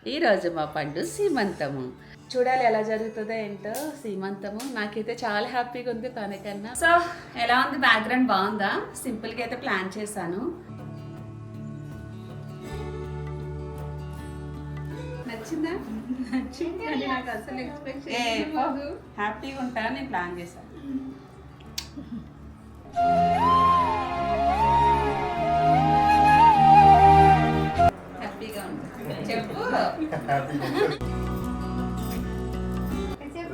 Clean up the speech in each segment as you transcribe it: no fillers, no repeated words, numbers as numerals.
ఈరోజు మా పండు సీమంతము. చూడాలి ఎలా జరుగుతుందో ఏంటో సీమంతము. నాకైతే చాలా హ్యాపీగా ఉంది తనకన్నా. సో ఎలా ఉంది, బ్యాక్గ్రౌండ్ బాగుందా? సింపుల్గా అయితే ప్లాన్ చేశాను. నచ్చిందా? నచ్చింది. నాకు అసలు ఎక్స్పెక్ట్ చేయలేదు. హ్యాపీగా ఉంటా నేను ప్లాన్ చేశాను. హ్యాపీగా ఉంటుంది చెప్పు.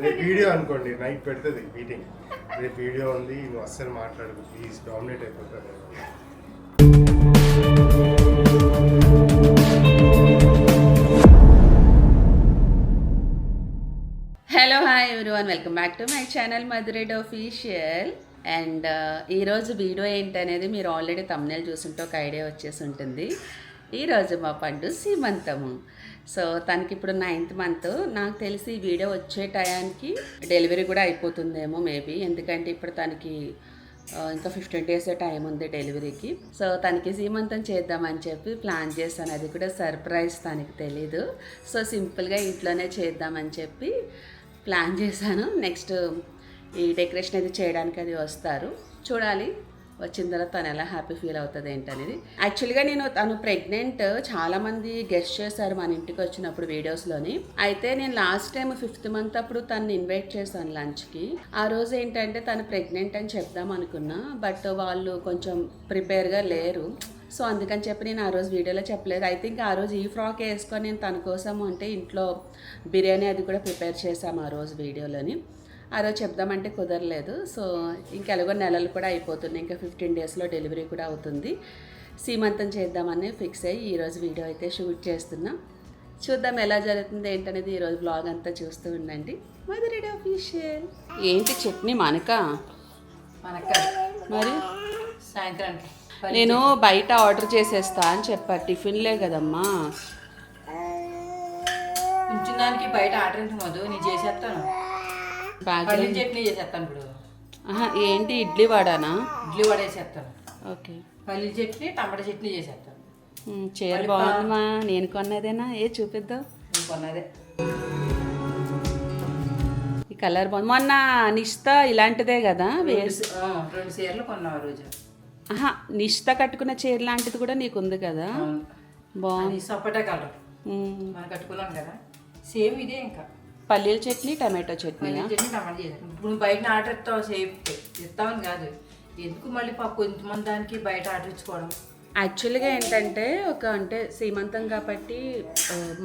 రేపు వీడియో అనుకోండి, నైట్ పెడుతుంది మీటింగ్. రేపు వీడియో ఉంది, నువ్వు అస్సలు మాట్లాడదు ప్లీజ్, డామినేట్ అయిపోతాను. Hello hi everyone, welcome back to my channel Madhureddy official. And ఈరోజు వీడియో ఏంటనేది మీరు ఆల్రెడీ థంబ్నెయిల్ చూస్తుంటే ఒక ఐడియా వచ్చేసి ఉంటుంది. ఈరోజు మా పండు సీమంతము. సో తనకి ఇప్పుడు 9th మంత్. నాకు తెలిసి ఈ వీడియో వచ్చే టయానికి డెలివరీ కూడా అయిపోతుందేమో మేబీ, ఎందుకంటే ఇప్పుడు తనకి ఇంకా 15 days టైం ఉంది డెలివరీకి. సో తనకి సీమంతం చేద్దామని చెప్పి ప్లాన్ చేశాను. అది కూడా సర్ప్రైజ్, తనకి తెలీదు. సో సింపుల్గా ఇంట్లోనే చేద్దామని చెప్పి ప్లాన్ చేశాను. నెక్స్ట్ ఈ డెకరేషన్ అయితే చేయడానికి అది వస్తారు, చూడాలి. వచ్చిన తర్వాత తను ఎలా హ్యాపీ ఫీల్ అవుతుంది ఏంటనేది. యాక్చువల్గా తను ప్రెగ్నెంట్ చాలామంది గెస్ట్ చేశారు మన ఇంటికి వచ్చినప్పుడు వీడియోస్లోని. అయితే నేను లాస్ట్ టైం 5th మంత్ అప్పుడు తను ఇన్వైట్ చేశాను లంచ్కి. ఆ రోజు ఏంటంటే తను ప్రెగ్నెంట్ అని చెప్దాం అనుకున్నా, బట్ వాళ్ళు కొంచెం ప్రిపేర్గా లేరు. సో అందుకని చెప్పి నేను ఆ రోజు వీడియోలో చెప్పలేదు. ఐ థింక్ ఆ రోజు ఈ ఫ్రాక్ వేసుకొని నేను తన కోసం అంటే ఇంట్లో బిర్యానీ అది కూడా ప్రిపేర్ చేశాము ఆ రోజు వీడియోలోని. ఆ రోజు చెప్దామంటే కుదరలేదు. సో ఇంకెలాగో నెలలు కూడా అయిపోతుంది, ఇంకా 15 daysలో డెలివరీ కూడా అవుతుంది. సీమంతం చేద్దామని ఫిక్స్ అయ్యి ఈరోజు వీడియో అయితే షూట్ చేస్తున్నా. చూద్దాం ఎలా జరుగుతుంది ఏంటనేది. ఈరోజు బ్లాగ్ అంతా చూస్తూ ఉండండి. మధురెడ్ ఆఫీషియల్. ఏంటి చట్నీ మనక మరి సాయంత్రానికి నేను బయట ఆర్డర్ చేసేస్తా అని చెప్పా, టిఫిన్లే కదమ్మా. ఉంచడానికి బయట ఆర్డర్ ఉంటుంది, నేను చేసేస్తాను. పల్లి చట్నీ చేసేస్తాను ఇప్పుడు. ఏంటి ఇడ్లీ వడానా? ఇడ్లీ వడ వేసేస్తాను. ఓకే. పల్లి చట్నీ, టమాటా చట్నీ చేసేస్తాను. చీర బాగుందమ్మా, నేను కొన్నదేనా? చూపిద్దాం. నేను కొన్నదే. ఈ కలర్ బాగుంది. మొన్న నిష్త ఇలాంటిదే కదా వేసి 2 చీరలు కొన్నాం ఆ రోజు. నిష్త కట్టుకున్న చీర లాంటిది కూడా నీకు ఉంది కదా, బాగుంది. సపోటా కలర్ మనం కట్టుకున్నాం కదా, సేమ్ ఇదే. ఇంకా పల్లీల చట్నీ, టమాటో చట్నీ. పల్లి చట్నీ, టమాటా చేసేస్తాను. ఇప్పుడు బయట ఆర్డర్ ఇస్తావు, సేమ్ ఇస్తామని కాదు, ఎందుకు మళ్ళీ కొంతమంది దానికి బయట ఆర్డర్ ఇచ్చుకోవడం. యాక్చువల్గా ఏంటంటే అంటే సీమంతం కాబట్టి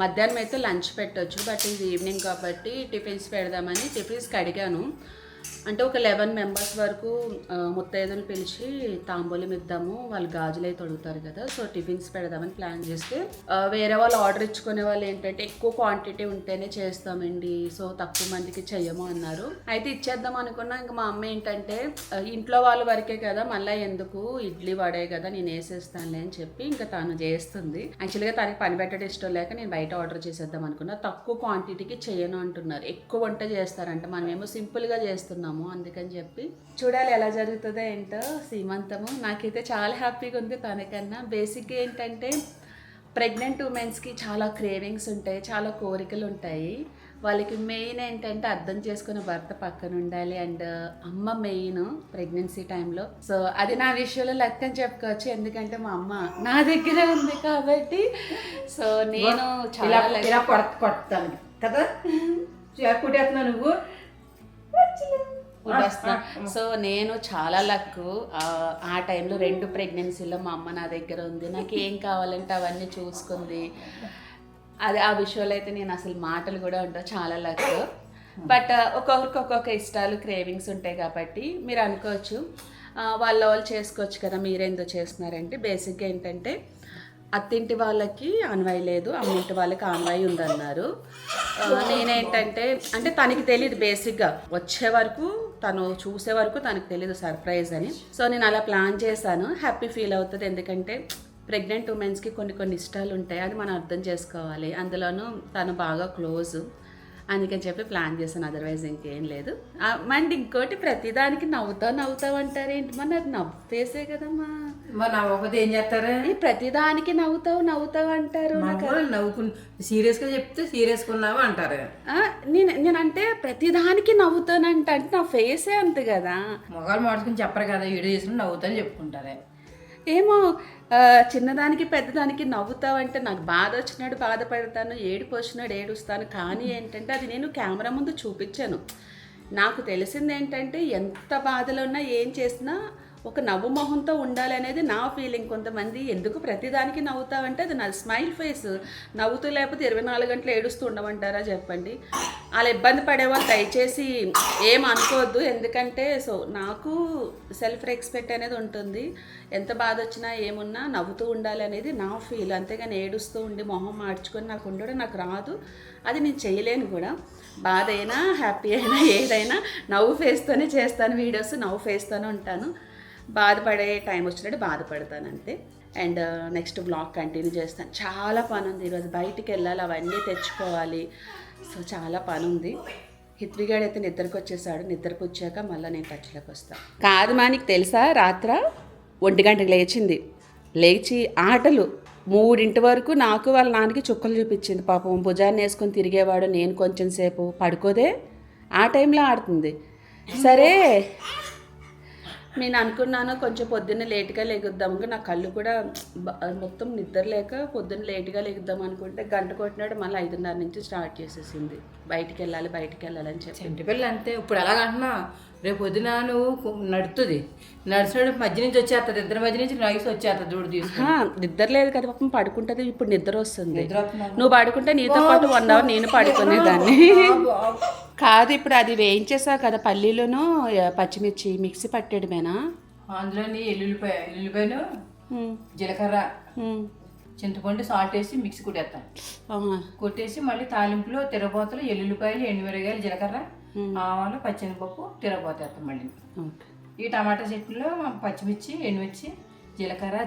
మధ్యాహ్నం అయితే లంచ్ పెట్టవచ్చు, బట్ ఇది ఈవినింగ్ కాబట్టి టిఫిన్స్ పెడదామని టిఫిన్స్కి అడిగాను. అంటే ఒక 11 members వరకు ముత్తైదులు పిలిచి తాంబూలం ఇద్దాము, వాళ్ళు గాజులు అయితే అడుగుతారు కదా. సో టిఫిన్స్ పెడదామని ప్లాన్ చేస్తే వేరే వాళ్ళు ఆర్డర్ ఇచ్చుకునే వాళ్ళు ఏంటంటే ఎక్కువ క్వాంటిటీ ఉంటేనే చేస్తామండి, సో తక్కువ మందికి చెయ్యము అన్నారు. అయితే ఇచ్చేద్దాం అనుకున్నా. ఇంకా మా అమ్మ ఏంటంటే ఇంట్లో వాళ్ళ వరకే కదా, మళ్ళీ ఎందుకు ఇడ్లీ వడే కదా నేను వేసేస్తానులే అని చెప్పి ఇంకా తను చేస్తుంది. యాక్చువల్గా తనకి పని పెట్టడం ఇష్టం లేక నేను బయట ఆర్డర్ చేసేద్దాం అనుకున్నా. తక్కువ క్వాంటిటీకి చేయను అంటున్నారు, ఎక్కువ వంట చేస్తారంట, మనమేమో సింపుల్గా చేస్తున్నాము. అందుకని చెప్పి చూడాలి ఎలా జరుగుతుందో ఏంటో సీమంతము. నాకైతే చాలా హ్యాపీగా ఉంది తనకన్నా. బేసిక్గా ఏంటంటే ప్రెగ్నెంట్ ఉమెన్స్కి చాలా క్రేవింగ్స్ ఉంటాయి, చాలా కోరికలు ఉంటాయి. వాళ్ళకి మెయిన్ ఏంటంటే అర్థం చేసుకునే భర్త పక్కన ఉండాలి, అండ్ అమ్మ మెయిన్ ప్రెగ్నెన్సీ టైంలో. సో అది నా విషయంలో లక్ అని చెప్పుకోవచ్చు, ఎందుకంటే మా అమ్మ నా దగ్గర ఉంది కాబట్టి. సో నేను చాలా కొడతాను కదా, కుట్టేస్తున్నా నువ్వు. సో నేను చాలా లక్. ఆ టైంలో 2 pregnancyలో మా అమ్మ నా దగ్గర ఉంది, నాకు ఏం కావాలంటే అవన్నీ చూసుకుంది. అది ఆ విషయంలో అయితే నేను అసలు మాటలు కూడా ఉంటా, చాలా లక్. బట్ ఒక్కొక్కరికి ఒక్కొక్క ఇష్టాలు, క్రేవింగ్స్ ఉంటాయి కాబట్టి మీరు అనుకోవచ్చు వాళ్ళు చేసుకోవచ్చు కదా, మీరేందో చేస్తున్నారంటే బేసిక్గా ఏంటంటే అత్తింటి వాళ్ళకి అన్వాయి లేదు, అమ్మింటి వాళ్ళకి అన్వాయి ఉందన్నారు. నేనేంటంటే అంటే తనకి తెలియదు, బేసిక్గా వచ్చే వరకు తను చూసే వరకు తనకు తెలియదు సర్ప్రైజ్ అని. సో నేను అలా ప్లాన్ చేశాను. హ్యాపీ ఫీల్ అవుతుంది, ఎందుకంటే ప్రెగ్నెంట్ ఉమెన్స్కి కొన్ని ఇష్టాలు ఉంటాయి, అది మనం అర్థం చేసుకోవాలి. అందులోనూ తను బాగా క్లోజ్, అందుకని చెప్పి ప్లాన్ చేశాను, అదర్వైజ్ ఇంకేం లేదు. అండ్ ఇంకోటి, ప్రతిదానికి నవ్వుతావు అంటారు ఏంటి, మన అది నవ్వు ఫేసే కదమ్మా. మరి నవ్వకపోతే ఏం చేస్తారు? ఈ ప్రతిదానికి నవ్వుతావు అంటారు. సీరియస్గా చెప్తే సీరియస్గా ఉన్నావు అంటారు. నేనంటే ప్రతిదానికి నవ్వుతానంటే అంటే నా ఫేసే అంతే కదా. మొగాలు మార్చుకుని చెప్పరు కదా, వీడియో చేసుకుని నవ్వుతాను చెప్పుకుంటారే. ఏమో చిన్నదానికి పెద్దదానికి నవ్వుతావంటే నాకు బాధ వచ్చినాడు బాధపడతాను, ఏడుపు వచ్చినాడు ఏడుస్తాను. కానీ ఏంటంటే అది నేను కెమెరా ముందు చూపించాను. నాకు తెలిసింది ఏంటంటే ఎంత బాధలో ఉన్నా ఏం చేసినా ఒక నవ్వు మొహంతో ఉండాలి అనేది నా ఫీలింగ్. కొంతమంది ఎందుకు ప్రతిదానికి నవ్వుతావంటే అది నా స్మైల్ ఫేస్, నవ్వుతూ లేకపోతే 24 గంటలు ఏడుస్తూ ఉండమంటారా చెప్పండి. అలా ఇబ్బంది పడేవాళ్ళు దయచేసి ఏం అనుకోవద్దు. ఎందుకంటే నాకు సెల్ఫ్ రెస్పెక్ట్ అనేది ఉంటుంది. ఎంత బాధ వచ్చినా ఏమున్నా నవ్వుతూ ఉండాలి అనేది నా ఫీల్. అంతేగాని ఏడుస్తూ ఉండి మొహం మార్చుకొని నాకు ఉండడం నాకు రాదు, అది నేను చేయలేను కూడా. బాధ అయినా హ్యాపీ అయినా ఏదైనా నవ్వు ఫేస్తోనే చేస్తాను వీడియోస్, నవ్వు ఫేస్తోనే ఉంటాను. బాధపడే టైం వచ్చినట్టు బాధపడతాను అంతే. అండ్ నెక్స్ట్ బ్లాగ్ కంటిన్యూ చేస్తాను. చాలా పని ఉంది ఈరోజు, బయటికి వెళ్ళాలి, అవన్నీ తెచ్చుకోవాలి. సో చాలా పని ఉంది. హిత్విగాడు అయితే నిద్రకు వచ్చేసాడు. నిద్రకు వచ్చాక మళ్ళీ నేను టచ్లోకి వస్తాను. కాదు మా నీకు తెలుసా, రాత్ర 1 గంటకు లేచింది. లేచి ఆటలు 3 వరకు నాకు వాళ్ళ నాన్నకి చుక్కలు చూపించింది. పాపం భుజాన్ని వేసుకొని తిరిగేవాడు. నేను కొంచెం సేపు పడుకోదే ఆ టైంలో ఆడుతుంది. సరే నేను అనుకున్నాను కొంచెం పొద్దున్న లేట్గా లెగుద్దాము, నా కళ్ళు కూడా మొత్తం నిద్ర లేక పొద్దున్న లేట్గా లెగుద్దాం అనుకుంటే గంట కొట్టినాడు. మళ్ళీ 5:30 నుంచి స్టార్ట్ చేసేసింది బయటికి వెళ్ళాలి అని చెప్పి. ఇంటి పిల్లలు అంతే. ఇప్పుడు ఎలాగంటున్నా, రేపు పొద్దున నువ్వు నడుతుంది, నడిచినప్పుడు మధ్య నుంచి వచ్చేస్తుంది, ఇద్దరి మధ్య నుంచి నైస్ వచ్చేస్తుంది. చూడు తీసుకుని నిద్ర లేదు కదా పాపం, పడుకుంటుంది. ఇప్పుడు నిద్ర వస్తుంది. నువ్వు పడుకుంటే నీతో పాటు 1 అవర్ నేను పడుకునేదాన్ని. కాదు ఇప్పుడు అది వేయించేసావు కదా పల్లీలోనూ పచ్చిమిర్చి మిక్సీ పట్టేయడమేనా? అందులోని ఎల్లుల్లిపాయలు జీలకర్ర చింతపండు సాల్ట్ వేసి మిక్సీ కొట్టేస్తాను. కొట్టేసి మళ్ళీ తాలింపులో తిరగబోతలు ఎల్లుల్లిపాయలు ఎండుమిరగాయలు జీలకర్ర ఆవాలు పచ్చిమిరపప్పు తిరగబోతేస్తాం. మళ్ళీ ఈ టమాటా చెట్టులో పచ్చిమిర్చి ఎండుమిర్చి జీలకర్ర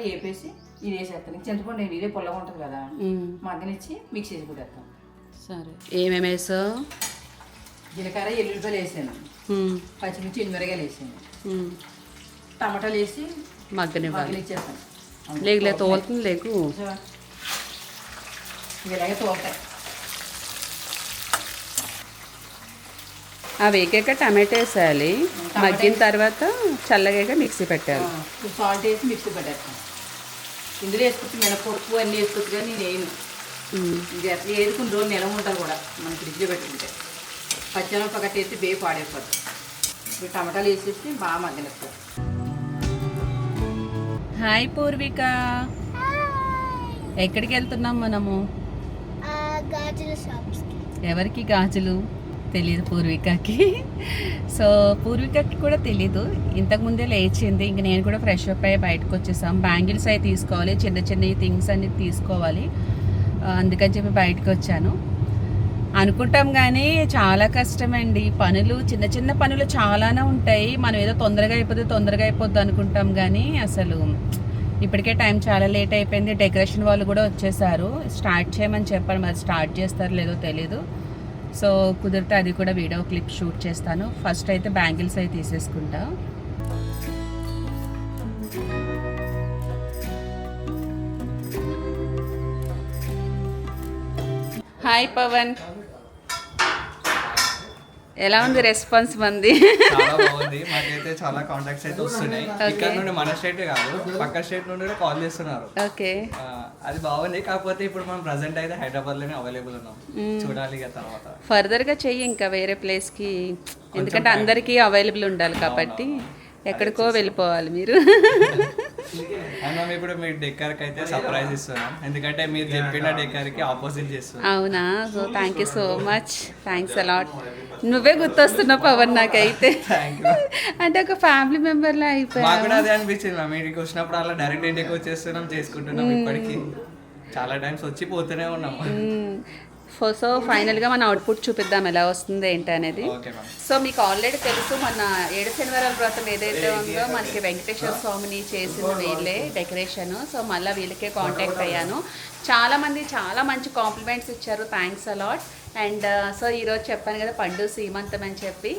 వేపేసి ఇది వేసేస్తాను. చింతపండు ఇదే పుల్లగా ఉంటుంది కదా, మగ్గనిచ్చి మిక్సీ వేసి కొట్టేస్తాం. సరే ఏమేమి వేసావు? జీలకర్ర ఎల్లుల్లిపాయలు వేసాను, పచ్చిమిర్చి ఎండుమిరగాయలు వేసాను, టమాటాలు వేసి మగ్గనిచ్చేస్తాను. లేక తోలుతుంది లేకు ఇలాగే తోలుతాయి. ఆ వేగాక టమాటా వేసేయాలి, మగ్గిన తర్వాత చల్లగా మిక్సీ పెట్టాలి. సాల్ట్ వేసి మిక్సీ పెట్టేస్తాను. ఇందులో వేసుకొచ్చి మినపప్పు అన్నీ వేసుకోవచ్చు, కానీ నేను ఇది అట్లా వేసుకుని రోజు నిలవ ఉంటుంది కూడా మనం ఫ్రిడ్జ్లో పెట్టుకుంటే. పచ్చిమిరపకాయ వేసి బే పాడైపోతుంది. ఇప్పుడు టమాటాలు వేసేసి బాగా మగ్గనిస్తాను. హాయ్ పూర్విక, ఎక్కడికి వెళ్తున్నాం మనము? ఎవరికి గాజులు తెలీదు పూర్వికకి. సో పూర్వికకి కూడా తెలీదు. ఇంతకుముందే లేచింది. ఇంక నేను కూడా ఫ్రెష్ అప్ అయ్యి బయటకు వచ్చేసాం. బ్యాంగిల్స్ అవి తీసుకోవాలి, చిన్న చిన్న థింగ్స్ అన్ని తీసుకోవాలి. అందుకని చెప్పి బయటకు వచ్చాను. అనుకుంటాం కానీ చాలా కష్టమండి. పనులు చిన్న చిన్న పనులు చాలానే ఉంటాయి. మనం ఏదో తొందరగా అయిపోద్ది అనుకుంటాం కానీ అసలు ఇప్పటికే టైం చాలా లేట్ అయిపోయింది. డెకరేషన్ వాళ్ళు కూడా వచ్చేసారు, స్టార్ట్ చేయమని చెప్పారు. మరి స్టార్ట్ చేస్తారో లేదో తెలీదు. సో కుదిరితే అది కూడా వీడియో క్లిప్ షూట్ చేస్తాను. ఫస్ట్ అయితే బ్యాంగిల్స్ అవి తీసేసుకుంటా. హాయ్ పవన్, ఎలా ఉంది రెస్పాన్స్ మంది? చాలా బాగుంది. మాకైతే చాలా కాంటాక్ట్స్ అయితే వస్తున్నాయి. ఇక్కడ నుండి మన స్టేట్ కాదు, పక్క స్టేట్ నుండి కూడా కాల్ చేస్తున్నారు. ఓకే, అది బాగుంది. కాకపోతే ఇప్పుడు మనం ప్రెసెంట్ అయితే హైదరాబాద్ లోనే అవైలబుల్ ఉన్నాం. చూడాలి ఇక తర్వాత ఫర్దర్ గా చెయ్యి ఇంకా వేరే ప్లేస్ కి, ఎందుకంటే అందరికీ అవైలబుల్ ఉండాలి కాబట్టి. ఎక్కడికో వెళ్ళిపోవాలి మీరు. మనం ఇప్పుడు మీ డెక్కర్కి అయితే సర్ప్రైజ్ ఇస్తున్నాం, ఎందుకంటే మీరు చెప్పిన డెక్కర్కి ఆపోజిట్ చేస్తున్నాం. అవునా? So thank you so much, thanks a lot. నువ్వే గుర్తొస్తున్నావు పవన్ నాకైతే. అంటే ఒక ఫ్యామిలీ మెంబర్ లా అయిపోయా. మాకు కూడా అదే అనిపించింది మ్యామ్. ఇంటికి వచ్చినప్పుడు అలా డైరెక్ట్ ఇంటికి వచ్చేస్తున్నాం, చేసుకుంటున్నాం. ఇప్పటికి చాలా టైమ్స్ వచ్చి పోతూనే ఉన్నాం. సో ఫైనల్గా మన అవుట్పుట్ చూపిద్దాం ఎలా వస్తుంది ఏంటి అనేది. సో మీకు ఆల్రెడీ తెలుసు, మన 7 శనివారాల వ్రతం ఏదైతే ఉందో మనకి వెంకటేశ్వర స్వామిని చేసింది వీళ్ళే డెకరేషన్. సో మళ్ళీ వీళ్ళకే కాంటాక్ట్ అయ్యాను. చాలామంది చాలా మంచి కాంప్లిమెంట్స్ ఇచ్చారు, థ్యాంక్స్ అలాట్. అండ్ సో ఈరోజు చెప్పాను కదా పండు సీమంతం అని చెప్పి.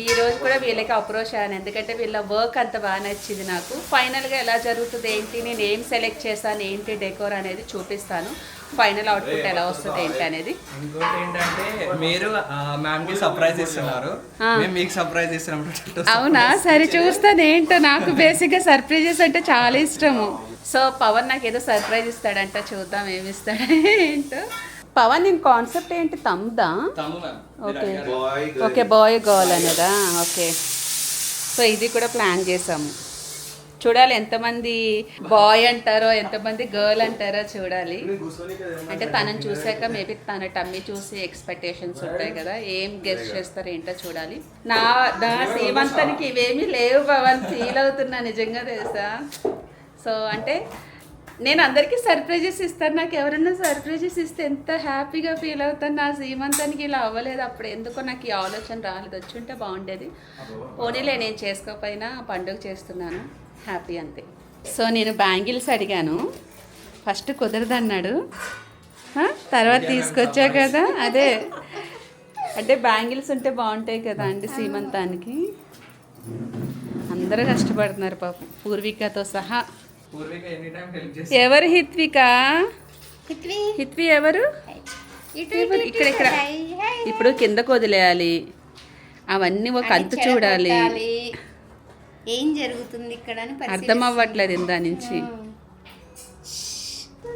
ఈ రోజు కూడా వీళ్ళకి అప్రోచ్ అయ్యాను, ఎందుకంటే వీళ్ళ వర్క్ అంత బాగా నచ్చింది నాకు. ఫైనల్గా ఎలా జరుగుతుంది ఏంటి, నేను ఏం సెలెక్ట్ చేశాను ఏంటి డెకోర్ అనేది చూపిస్తాను. ఫైనల్ అవుట్పుట్ ఎలా వస్తుంది ఏంటి అనేది. ఇంకోటి ఏంటంటే మీరు మ్యామ్ కి సర్ప్రైజ్ ఇస్తున్నారు, మేము మీకు సర్ప్రైజ్ ఇస్తున్నాం. అవునా, సరే చూస్తాను ఏంటో. నాకు బేసిక్గా సర్ప్రైజెస్ అంటే చాలా ఇష్టము. సో పవన్ నాకు ఏదో సర్ప్రైజ్ ఇస్తాడంట, చూద్దాం ఏమి ఇస్తాడు ఏంటో. పవన్ నేను కాన్సెప్ట్ ఏంటి, తమ్దా? ఓకే ఓకే, బాయ్ గర్ల్ అనేదా? ఓకే. సో ఇది కూడా ప్లాన్ చేసాము. చూడాలి ఎంతమంది బాయ్ అంటారో ఎంతమంది గర్ల్ అంటారో చూడాలి. అంటే తనని చూసాక మేబీ తన టమ్మీ చూసి ఎక్స్పెక్టేషన్స్ ఉంటాయి కదా, ఏం గెస్ట్ చేస్తారో ఏంటో చూడాలి. నా సీమంతానికి ఇవేమీ లేవు పవన్, ఫీల్ అవుతున్నా నిజంగా తెలుసా. సో అంటే నేను అందరికీ సర్ప్రైజెస్ ఇస్తాను, నాకు ఎవరైనా సర్ప్రైజెస్ ఇస్తే ఎంత హ్యాపీగా ఫీల్ అవుతాను. నా సీమంతానికి ఇలా అవ్వలేదు, అప్పుడు ఎందుకో నాకు ఈ ఆలోచన రాలేదు. వచ్చి ఉంటే బాగుండేది. పోనీలే, నేను చేసుకోకపోయినా పండుగ చేస్తున్నాను, హ్యాపీ అంతే. సో నేను బ్యాంగిల్స్ అడిగాను, ఫస్ట్ కుదరదన్నాడు, తర్వాత తీసుకొచ్చా కదా. అదే అంటే బ్యాంగిల్స్ ఉంటే బాగుంటాయి కదా అండి సీమంతానికి. అందరూ కష్టపడుతున్నారు పాపం, పూర్వికతో సహా. ఎవరు హిత్విక? హిత్వి ఎవరు? ఇక్కడ ఇక్కడ ఇప్పుడు కిందకు వదిలేయాలి, అవన్నీ ఒక అంతు చూడాలి. ఏం జరుగుతుంది ఇక్కడ అని అర్థం అవ్వట్లేదు ఇందా నుంచి.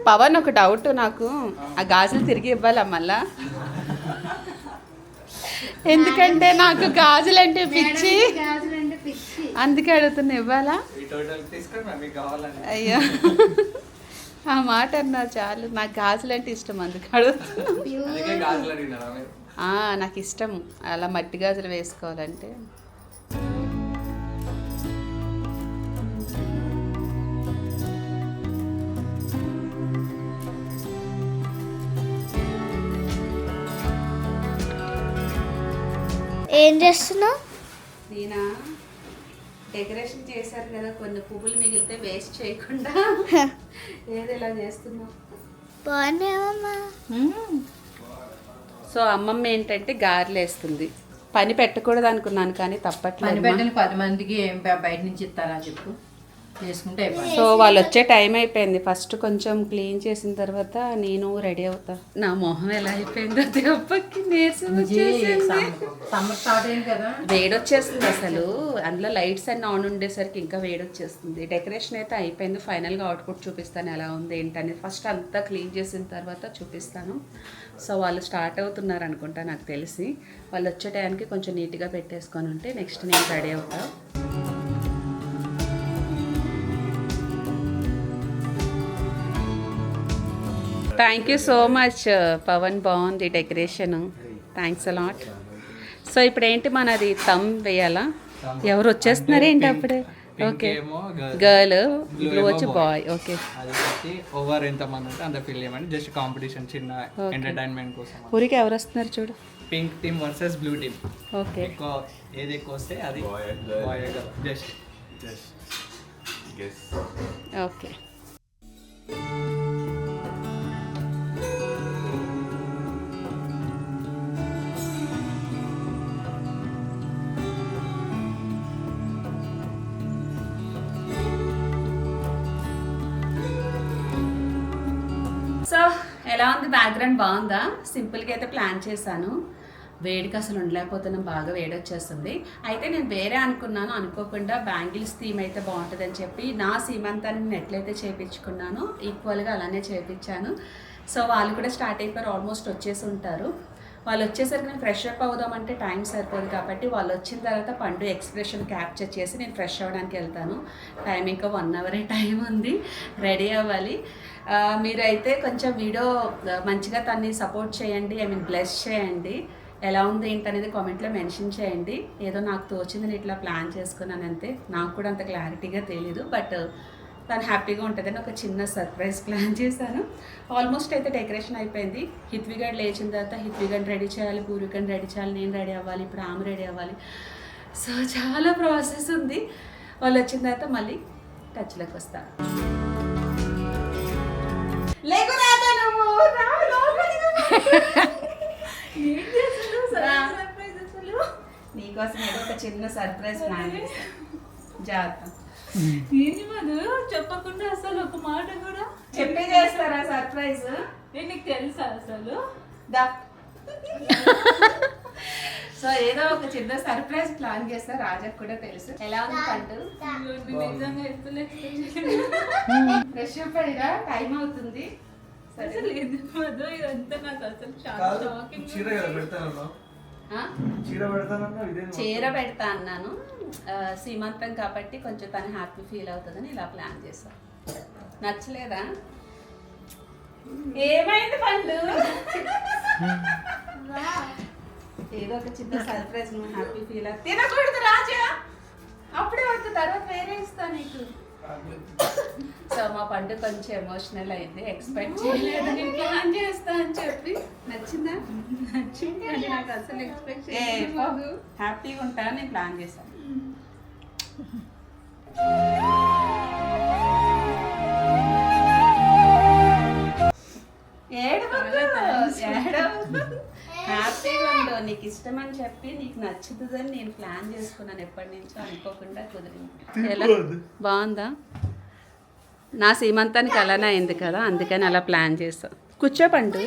పవన్ ఒక డౌట్ నాకు, ఆ గాజులు తిరిగి ఇవ్వాలా మళ్ళా? ఎందుకంటే నాకు గాజులు అంటే పిచ్చి, అందుకే అడుగుతున్నా, ఇవ్వాలా? అయ్యో ఆ మాట అన్నా చాలు, నాకు గాజులు అంటే ఇష్టం, అందుకే అడుగుతున్నా. నాకు ఇష్టం అలా మట్టి గాజులు వేసుకోవాలంటే. ఏం చేస్తున్నావు? నేనా, డెకరేషన్ చేశారు కదా, కొన్ని పువ్వులు మిగిలితే వేస్ట్ చేయకుండా ఏది ఇలా చేస్తున్నావు. బాగున్నావమ్మా. సో అమ్మమ్మ ఏంటంటే గారెలు వేస్తుంది. పని పెట్టకూడదు అనుకున్నాను కానీ తప్పట్లేదు. 10 మందికి ఏం బయట నుంచి ఇస్తారా చెప్పు, చేసుకుంటే అయిపోయింది. సో వాళ్ళు వచ్చే టైం అయిపోయింది. ఫస్ట్ కొంచెం క్లీన్ చేసిన తర్వాత నేను రెడీ అవుతా. నా మొహం ఎలా అయిపోయిందో దెబ్బకి నీరసం వచ్చేసింది. సమ్మర్ స్టార్ట్ అయింది కదా, వేడొచ్చేస్తుంది అసలు. అందులో లైట్స్ అన్ని ఆన్ ఉండేసరికి ఇంకా వేడొచ్చేస్తుంది. డెకరేషన్ అయితే అయిపోయింది. ఫైనల్గా అవుట్పుట్ చూపిస్తాను ఎలా ఉంది ఏంటనేది. ఫస్ట్ అంతా క్లీన్ చేసిన తర్వాత చూపిస్తాను. సో వాళ్ళు స్టార్ట్ అవుతున్నారు అనుకుంటా నాకు తెలిసి. వాళ్ళు వచ్చే టైంకి కొంచెం నీట్గా పెట్టేసుకొని ఉంటే నెక్స్ట్ నేను రెడీ అవుతా. Thank you so much Pavan, బాగుంది డెకరేషన్, థ్యాంక్స్ అలాట్. సో ఇప్పుడు ఏంటి మనది థమ్ వేయాలా? ఎవరు వచ్చేస్తున్నారు ఏంటి అప్పుడే? ఓకే, గర్ల్, బ్లూ వచ్చి బాయ్. ఓకే, ఓవర్ ఎంత మంది ఉంటే అంత ఫిల్ చేయమని, జస్ట్ కాంపిటీషన్, చిన్న ఎంటర్టైన్మెంట్ కోసం. ఊరికి ఎవరు వస్తున్నారు చూడు, pink team versus blue team. Okay, ఏది ఎక్కువ వస్తే అది బాయ్. Just okay. సో ఎలా ఉంది బ్యాక్గ్రౌండ్, బాగుందా? సింపుల్గా అయితే ప్లాన్ చేశాను. వేడికి అసలు ఉండలేకపోతున్నాం, బాగా వేడి వచ్చేస్తుంది. అయితే నేను వేరే అనుకున్నాను, అనుకోకుండా బ్యాంగిల్స్ థీమ్ అయితే బాగుంటుందని చెప్పి నా సీమంతాన్ని నేను ఎట్లయితే చేయించుకున్నానో ఈక్వల్గా అలానే చేయించాను. సో వాళ్ళు కూడా స్టార్ట్ అయిపోయారు, ఆల్మోస్ట్ వచ్చేసి ఉంటారు. వాళ్ళు వచ్చేసరికి నేను ఫ్రెష్ అప్ అవుదామంటే టైం సరిపోదు కాబట్టి వాళ్ళు వచ్చిన తర్వాత పండు ఎక్స్ప్రెషన్ క్యాప్చర్ చేసి నేను ఫ్రెష్ అవ్వడానికి వెళ్తాను. టైం ఇంకా 1 అవరే టైం ఉంది, రెడీ అవ్వాలి. మీరైతే కొంచెం వీడియో మంచిగా తన్ని సపోర్ట్ చేయండి, ఐ మీన్ బ్లెస్ చేయండి. ఎలా ఉంది ఏంటనేది కామెంట్లో మెన్షన్ చేయండి. ఏదో నాకు తోచింది నేను ఇట్లా ప్లాన్ చేసుకున్నాను అంతే, నాకు కూడా అంత క్లారిటీగా తెలీదు. బట్ తను హ్యాపీగా ఉంటుందని ఒక చిన్న సర్ప్రైజ్ ప్లాన్ చేశాను. ఆల్మోస్ట్ అయితే డెకరేషన్ అయిపోయింది. హిత్విగడ్ లేచిన తర్వాత హిత్విగడ్ రెడీ చేయాలి, పూర్వికని రెడీ చేయాలి, నేను రెడీ అవ్వాలి, ఇప్పుడు ఆమె రెడీ అవ్వాలి. సో చాలా ప్రాసెస్ ఉంది. వాళ్ళు వచ్చిన తర్వాత మళ్ళీ టచ్లోకి వస్తాను. నీకు నీకోసం ఏదో ఒక చిన్న సర్ప్రైజ్ ప్లాన్ చేశాను. జాగ్రత్త. ఏంటి మధు చెప్పకుండా అసలు ఒక మాట కూడా చెప్పి చేస్తారా సర్ప్రైజ్? నీకు తెలుసా అసలు? దా. సో ఏదో ఒక చిన్న సర్ప్రైజ్ ప్లాన్ చేస్తా. రాజాకు కూడా తెలుసు. ఎలా ఉంది పండు? నిజంగా ఎప్పుడు ఫ్రెష్ అప్ అయ్యా, టైం అవుతుంది. అసలు లేదు మధు, ఇదంతా నాకు అసలు చాలా షాకింగ్. చీర కదా పెడతాను. ఆ? చీర పెడతానన్నా ఇదే చీర పెడతా అన్నాను. సీమంతం కాబట్టి కొంచెం తను హ్యాపీ ఫీల్ అవుతుందని ఇలా ప్లాన్ చేశా. నచ్చలేదా? ఏమైంది పండు? ఏదో ఒక చిన్న సర్ప్రైజ్, నువ్వు హ్యాపీ ఫీల్ అవుతుంది. తినకూడదు రాజా, అప్పుడే వద్దు, తర్వాత వేరే ఇస్తా నీకు. సో మా పండు కొంచెం ఎమోషనల్ అయింది. ఎక్స్పెక్ట్ చేయలేదు నేను ప్లాన్ చేస్తా అని చెప్పి. నచ్చిందా? నచ్చింది. అంటే నాకు అసలు ఎక్స్పెక్ట్ చేయలేదు. హ్యాపీగా ఉంటా నేను ప్లాన్ చేశాను. హ్యాపీగా ఉండు. నీకు ఇష్టమని చెప్పి నీకు నచ్చుతుందని నేను ప్లాన్ చేసుకున్నాను. ఎప్పటి నుంచో అనుకోకుండా కుదిరింది. ఎలా బాగుందా? నా సీమంతానికి అలానే అయింది కదా, అందుకని అలా ప్లాన్ చేస్తా. కూర్చోపండు.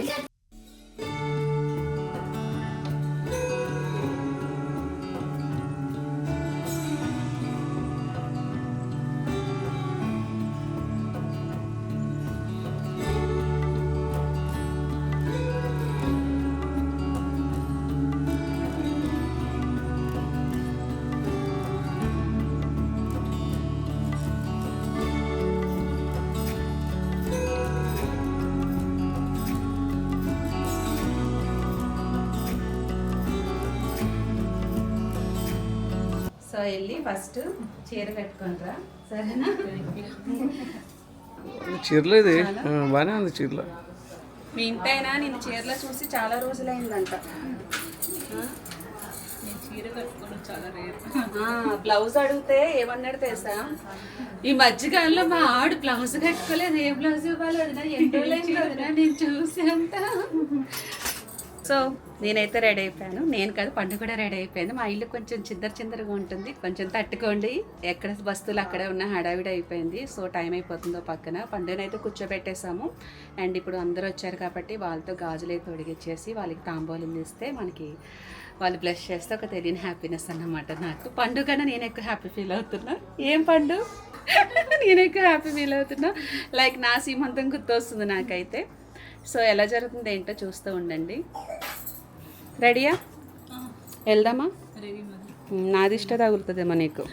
సో వెళ్ళి ఫస్ట్ చీర కట్టుకుంటారా, సరేనా? చీరలో ఇది బాగానే ఉంది. చీరలో మీ ఇంటైనా నేను చీరలో చూసి చాలా రోజులైందంట. చీర కట్టుకోవడం చాలా రేర్. బ్లౌజ్ అడిగితే ఏమన్నాడు తెలుసా? ఈ మధ్యకాలంలో మా ఆడు బ్లౌజ్ కట్టుకోలేదు. ఏ బ్లౌజ్ ఇవ్వాలి వదినా, ఎన్ని రోజులైంది వదినా నేను చూసి అంత. సో నేనైతే రెడీ అయిపోయాను. నేను కాదు, పండు కూడా రెడీ అయిపోయింది. మా ఇల్లు కొంచెం చిందరగా ఉంటుంది, కొంచెం తట్టుకోండి. ఎక్కడ వస్తువులు అక్కడే ఉన్న హడావిడి అయిపోయింది. సో టైం అయిపోతుందో పక్కన. పండునైతే కూర్చోబెట్టేసాము. అండ్ ఇప్పుడు అందరూ వచ్చారు కాబట్టి వాళ్ళతో గాజులు అయితే తొడిగిచ్చేసి వాళ్ళకి తాంబూలం ఇస్తే మనకి వాళ్ళు బ్లెస్ చేస్తే ఒక తెలియని హ్యాపీనెస్ అన్నమాట. నాకు పండుగన నేను ఎక్కువ హ్యాపీ ఫీల్ అవుతున్నా. ఏం పండు? నేను ఎక్కువ హ్యాపీ ఫీల్ అవుతున్నా. లైక్ నా సీమంతం గుర్తొస్తుంది నాకైతే. సో ఎలా జరుగుతుంది ఏంటో చూస్తూ ఉండండి. రెడీయా? వెళ్దామా? నాది ఇష్ట తగులుతుందేమో నీకు.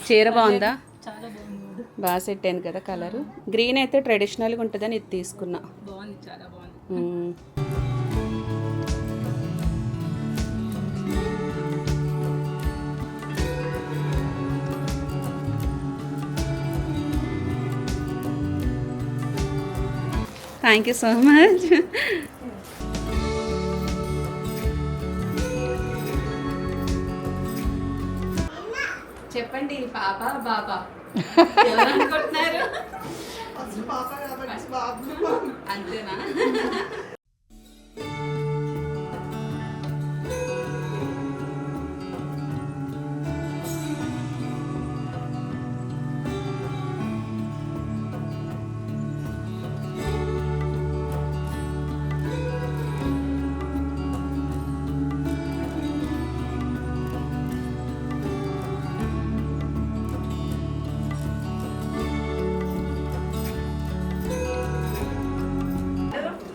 చీర బాగుందా? చాలా బాగుంది. బాగా సెట్ అయింది కదా కలరు. గ్రీన్ అయితే ట్రెడిషనల్గా ఉంటుందని ఇది తీసుకున్నా. బాగుంది, చాలా బాగుంది. Thank you so much. చెప్పండి, పాప బాబా ఎవరు అనుకుంటున్నారు? అంతేనా?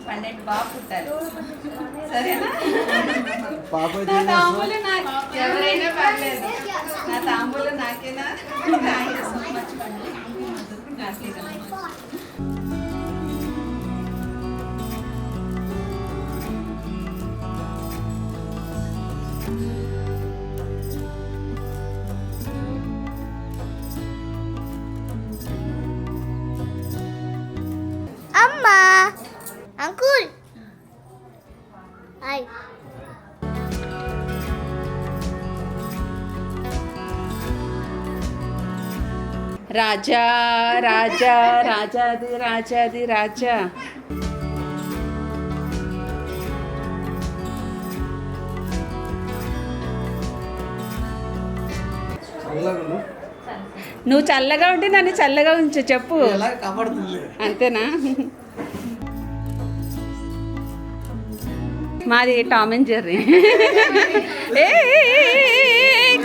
పండెంట్ బాగా పుట్టారు, సరేనా? నా తాంబూలు నాకు ఎవరైనా పర్లేదు. నా తాంబూలు నాకేనా? థ్యాంక్ యూ సో మచ్ పండు. అమ్మా, అంకుల్, హాయ్. రాజా రాజా రాజాది రాజాది రాజా. నువ్వు చల్లగా ఉంటే నన్ను చల్లగా ఉంచు చెప్పు ఎలా కాపాడుతుంది అంతేనా మాది టామ్ అండ్ జెర్రీ ఏ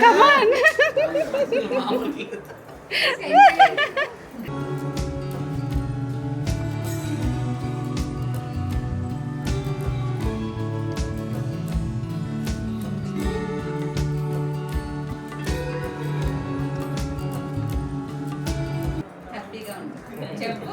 కమాన్ హ్యాపీగా ఉంటుంది చెప్పు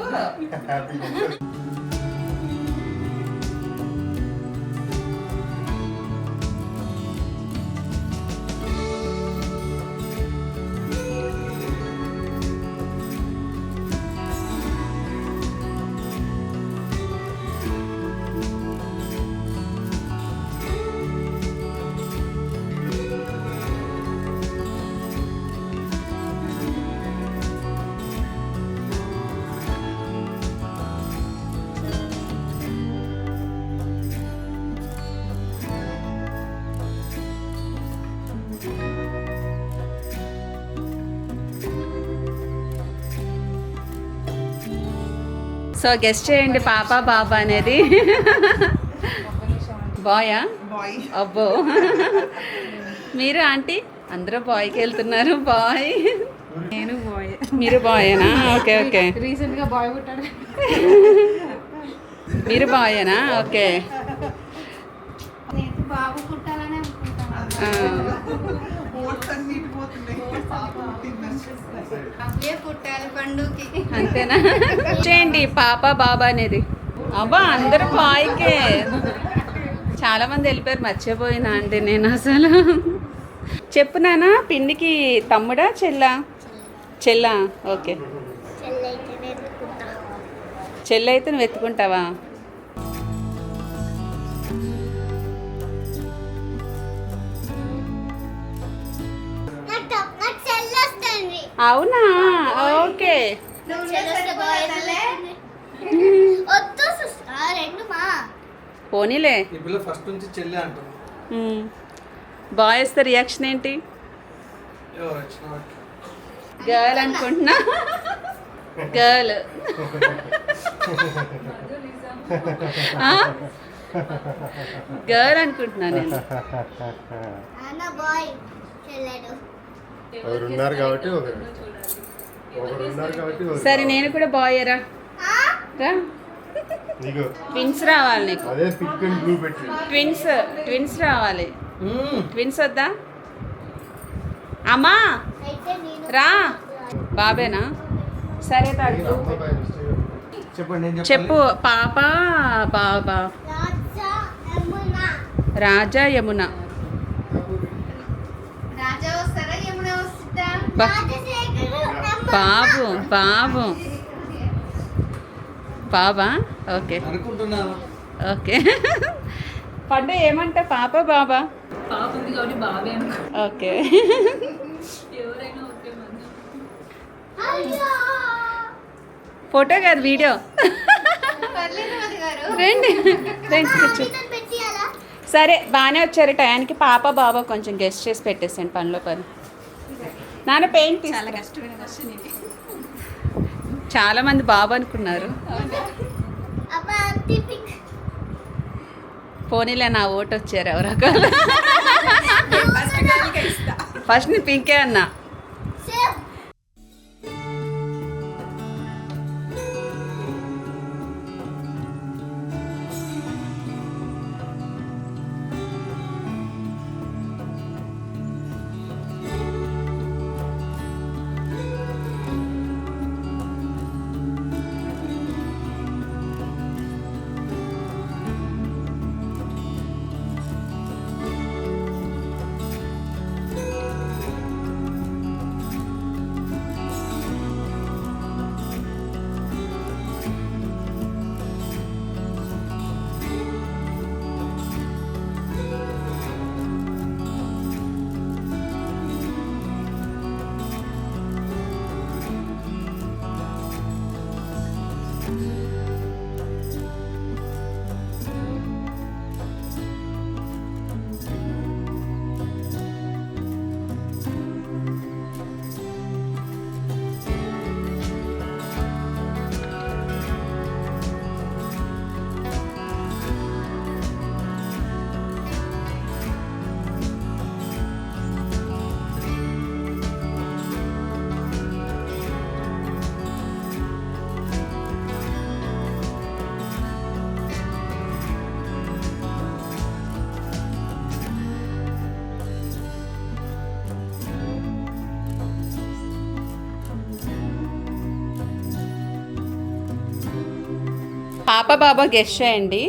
సో గెస్ట్ చేయండి పాప బాబా అనేది బాయా అబ్బో మీరు ఆంటీ అందరూ బాయ్కి వెళ్తున్నారు బాయ్ నేను బాయ్. మీరు బాయేనా ఓకే ఓకే రీసెంట్ గా బాయ్ పుట్టాడు. మీరు బాయేనా ఓకే బాబు పుట్టాలని అనుకుంటాను. అప్పుడే పుట్టాలి పండుకి. అంతేనా చేయండి పాప బాబా అనేది అబ్బా అందరూ బాయ్కే చాలా మంది వెళ్ళిపోయారు మర్చిపోయినా అండి నేను అసలు చెప్పునానా పిండికి తమ్ముడా చెల్లా చెల్లా ఓకే చెల్లైతేనే ఎత్తుకుంటా. చెల్లి అయితే నువ్వు ఎత్తుకుంటావా నాకు చెల్లొస్తుంది. అవునా ఓకే చెల్లొస్తే బాగుంటుందిలే. వద్దు సిస్టర్, రెండు మా పోనీలే ఈ పిల్ల ఫస్ట్ నుంచి చెల్లి అంటుంది బాయ్ వస్తే రియాక్షన్ ఏంటి ఎవరు వచ్చిన గర్ల్ అనుకుంటున్నా గర్ల్ గర్ల్ అనుకుంటున్నా నేను నాన్న బాయ్ చెల్లెడు. ఒకరు ఉన్నారు కాబట్టి ఒకరు ఉన్నారు కాబట్టి ఒకరు. సరే నేను కూడా బాయ్ రా రా నీకు ట్విన్స్ రావాలి నీకు అదే పిక్ అండ్ బ్లూ పెట్టి ట్విన్స్ రావాలి ట్విన్స్ వద్దా అమ్మా అయితే నేను రా బాబేనా సరే తడుపు చెప్పండి నేను చెప్పు పాప బాబా రాజా యమున. రాజా యమున రాజా వస్తారా యమున వస్తుందా? బా- రాజశేఖరు యమున. బాబు బాబు బాబా ఓకే అనుకుంటున్నాను ఓకే పండు ఏమంటా పాప బాబా పాప ఉంది కాబట్టి బాబే అనుకో. ఓకే ఎవరైనా ఓకే మన. అయ్యో. ఫోటో కాదు వీడియో పర్లేదు మధు గారు. రండి రండి కూర్చో ఇతను పెట్టియాలా? సరే బాగానే వచ్చారు టయానికి పాప బాబా కొంచెం గెస్ట్ చేసి పెట్టేసాను పనిలో పని నాన్న పెయింట్ చాలా కష్టమైన క్వశ్చన్ ఇది. చాలా మంది బాబు అనుకున్నారు అబ్బా అంతి పిక్. పోనీలే నా ఓటు వచ్చారు ఎవరొకరు ఫస్ట్ నేను పింకే అన్నా సేవ్. పాప బాబా గెస్ట్ చేయండి.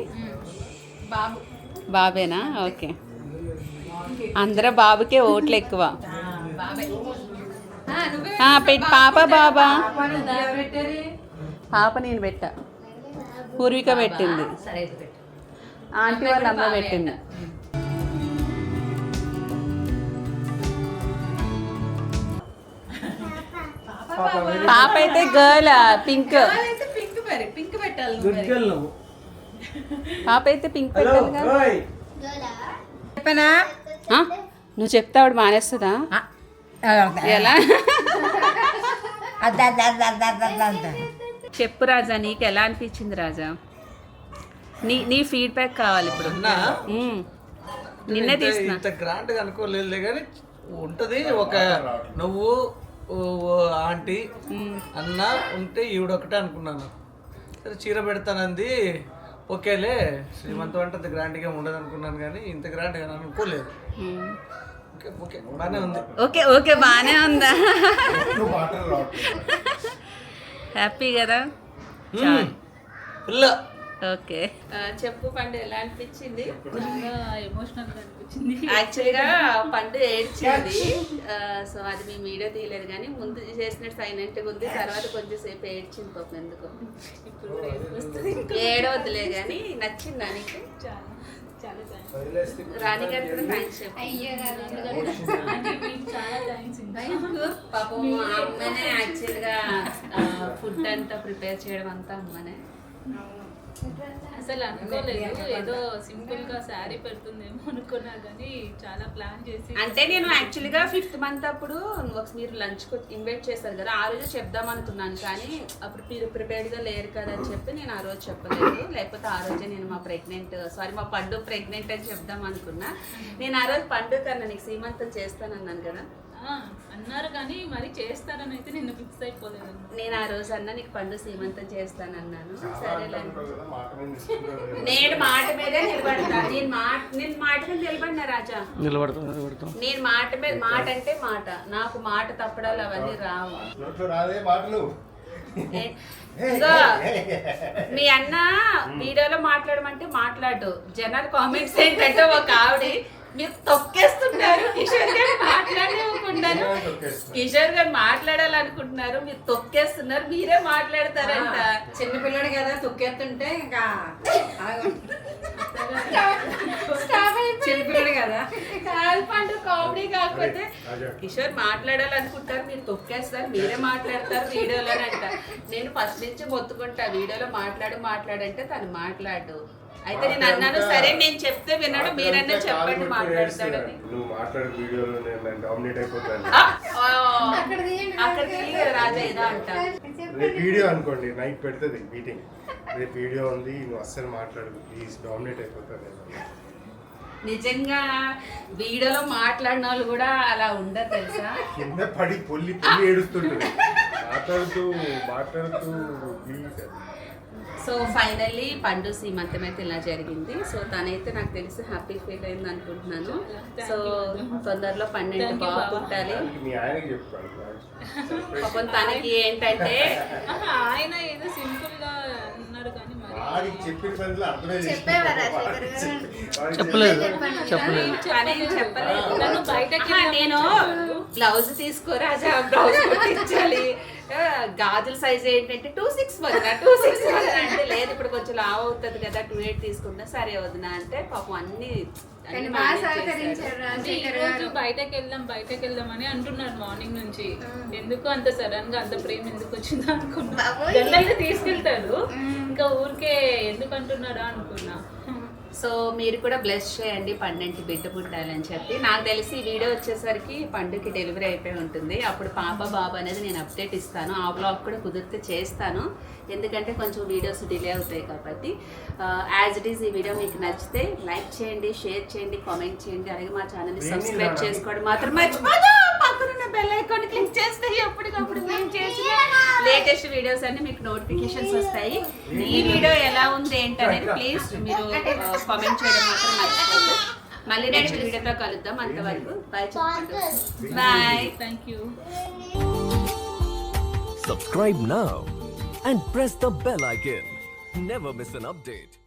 బాబు బాబేనా? ఓకే. అందరూ బాబుకే ఓట్లు ఎక్కువ. బాబాయ్ పాప బాబా. పాపని ఎవరు పెట్టారు? పాప నేను పెట్టా, పూర్విక పెట్టింది, సరే అయితే పెట్టు. ఆంటీ వాళ్ళ అమ్మ పెట్టింది. పాప అయితే గర్ల్ పింక్. అయితే పింక్ మరి పింక్ పెట్టాలి నువ్వు మరి. పాప అయితే పింక్ పెట్టాలి కదా. చెప్పనా? ఆ? నువ్వు చెప్తా ఆవిడ మానేస్తుందా? ఎలా చెప్పు రాజా, నీకు ఎలా అనిపించింది రాజా? నీ ఫీడ్బ్యాక్ కావాలి ఇప్పుడు. నిన్నే తీస్తున్నా. ఇంత గ్రాండ్ గా అనుకోలేదు కానీ ఉంటది. ఒక నువ్వు ఆంటీ అన్న ఉంటే ఈవిడొకటే అనుకున్నాను. సరే చీర పెడతానంది, ఓకేలే శ్రీమంతం అంటే అంత గ్రాండ్ గా ఉండదు అనుకున్నాను కానీ ఇంత గ్రాండ్ గా అనుకోలేదు. ఓకే ఓకే బాగానే ఉంది. ఓకే ఓకే బాగానే ఉందా? నువ్వు మాటలు రావట్లేదు. హ్యాపీ కదా? Full okay. చెప్పు పండు, ఎలా అనిపించింది? ఎమోషనల్ అనిపించింది. యాక్చువల్గా పండు ఏడ్చింది. సో అది మేము వీడియో తీయలేదు కానీ ముందు చేసినట్టు సైలెంట్గా ఉంది, తర్వాత కొంచెంసేపు ఏడ్చింది పాపం. ఎందుకు ఇప్పుడు వస్తుంది. ఏడవద్దులే కానీ నచ్చిందా నీకు? చాలా చాలా థ్యాంక్స్. రాణి గారు కూడా థ్యాంక్స్ చెప్పు. మీకు చాలా థ్యాంక్స్. పాపం ఆ అమ్మనే యాక్చువల్గా ఫుడ్ అంతా ప్రిపేర్ చేయడం అంతా అమ్మనే. అసలు అనుకోలేదు, ఏదో సింపుల్ గా శారీ పెడుతుందేమో అనుకున్నా కానీ చాలా ప్లాన్ చేసి. అంటే నేను యాక్చువల్గా 5th month అప్పుడు మీరు లంచ్ ఇన్వైట్ చేశారు కదా, ఆ రోజు చెప్దాం అనుకున్నాను కానీ అప్పుడు మీరు ప్రిపేర్డ్గా లేరు కదా అని చెప్పి నేను ఆ రోజు చెప్పలేదు. లేకపోతే ఆ రోజే నేను మా పండు ప్రెగ్నెంట్ అని చెప్దాం అనుకున్నా. నేను ఆ రోజు పండు కన్నా నీకు సీమంతం చేస్తానన్నాను కదా. అన్నారు కానీ మరి చేస్తారని అయితే నేను ఫిక్స్ అయిపోలేదు. నేను ఆ రోజు అన్నా నీకు పండు సీమంతం చేస్తానన్నాను. సరేలే, మాట మీద తీసుకుంటారు. నేను మాట మీదే నిలబడతా. నేను మాట మీద నిలబడినా రాజా. నిలబడతాం నేను మాట మీద మాట అంటే మాట, నాకు మాట తప్పడాలు అవన్నీ రావు. నోట్లో రాదే మాటలు. ఇదిగో, మీ అన్న వీడియోలో మాట్లాడమంటే మాట్లాడు. జనాల కామెంట్స్ ఏంటంటే ఒక ఆవిడ మీరు తొక్కేస్తున్నారు, కిషోర్ గారు మాట్లాడలేకుండాను, కిషోర్ గారు మాట్లాడాలనుకుంటున్నారు, మీరు తొక్కేస్తున్నారు, మీరే మాట్లాడతారంట. చిన్నపిల్లడు కదా తొక్కేస్తుంటే ఇంకా చిన్నపిల్లడు కదా. పండు కామెడీ కాకపోతే కిషోర్ మాట్లాడాలనుకుంటారు, మీరు తొక్కేస్తారు, మీరే మాట్లాడతారు వీడియోలోనంట. నేను ఫస్ట్ నుంచి మొత్తుకుంటా, వీడియోలో మాట్లాడంటే తను మాట్లాడు. అయితే నేను అన్నాను సరే నేను చెప్తే విన్నాడు, మీరన్నా చెప్పండి మాట్లాడతాడని. నువ్వు మాట్లాడే వీడియోలో నేను డామినేట్ అయిపోతాను. అక్కడికి రాజా ఏదో అంట. రేపు వీడియో అనుకోండి, నైట్ పెడుతుంది మీటింగ్. రేపు వీడియో ఉంది, నువ్వు అస్సలు మాట్లాడు ప్లీజ్, డామినేట్ అయిపోతాను. నిజంగా వీడియోలో మాట్లాడిన వాళ్ళు కూడా అలా ఉండదు తెలుసా. కింద పడి పొల్లి ఏడుస్తుంటుంది మాట్లాడుతూ ప్లీజ్. సో ఫైనల్లీ పండు సీమంతం అయితే ఇలా జరిగింది. సో తనైతే నాకు తెలిసి హ్యాపీ ఫీల్ అయింది అనుకుంటున్నాను. సో తొందరలో 12 బాబు పుట్టాలి. మీ ఆయనకి చెప్తాను పాపం తనకి ఏంటంటే ఆయన ఏదో సింపుల్ గా అన్నారు కానీ మరి వాడికి చెప్పిన పనిలో అర్థమే చెప్పేవారా శేఖర్ గారు? చెప్పలేదు తనేం చెప్పలేదు. నన్ను బయటకి నేను బ్లౌజ్ తీసుకోరాజా, బ్లౌజ్ కుట్టించాలి, గాజుల సైజ్ ఏంటంటే 2.6 వదిన అంటే లేదు ఇప్పుడు కొంచెం లావ్ అవుతుంది కదా 2.8 తీసుకుంటా. సరే వదిన అంటే పాపం అన్ని కానీ బాగా సహకరించారు రా అంటే ఈ శేఖర్ రోజు గారు. బయటకు వెళ్దాం అని అంటున్నారు మార్నింగ్ నుంచి. ఎందుకు అంత సడన్ గా అంత ప్రేమ ఎందుకు వచ్చిందో అనుకున్నా. బాబోయ్. జనరల్గా తీసుకెళ్తారు, ఇంకా ఊరికే ఎందుకు అంటున్నారా అనుకున్నా. సో మీరు కూడా బ్లెస్ చేయండి పండంటి బిడ్డ పుట్టాలని చెప్పి. నాకు తెలిసి ఈ వీడియో వచ్చేసరికి పండుకి డెలివరీ అయిపోయి ఉంటుంది. అప్పుడు పాప బాబు అనేది నేను అప్డేట్ ఇస్తాను. ఆ బ్లాగ్ కూడా కుదిరితే చేస్తాను, ఎందుకంటే కొంచెం వీడియోస్ డిలే అవుతాయి కాబట్టి. యాజ్ ఇట్ ఈస్ ఈ వీడియో మీకు నచ్చితే లైక్ చేయండి, షేర్ చేయండి, కామెంట్ చేయండి, అలాగే మా ఛానల్ని సబ్స్క్రైబ్ చేసుకోవడం మాత్రం మర్చిపోదు. పక్కనున్న బెల్ ఐకాన్ క్లిక్ చేస్తే ఎప్పటికప్పుడు మేము చేసిన లేటెస్ట్ వీడియోస్ అన్ని మీకు నోటిఫికేషన్స్ వస్తాయి. ఈ వీడియో ఎలా ఉంది ఏంటనేది ప్లీజ్ మీరు కామెంట్ చేయడం మాత్రం మర్చిపోదు. మళ్ళీ నెక్స్ట్ వీడియోతో కలుద్దాం. అంతవరకు బాయ్ చెప్పండి. Bye. Thank you. Subscribe now and press the bell icon. Never miss an update.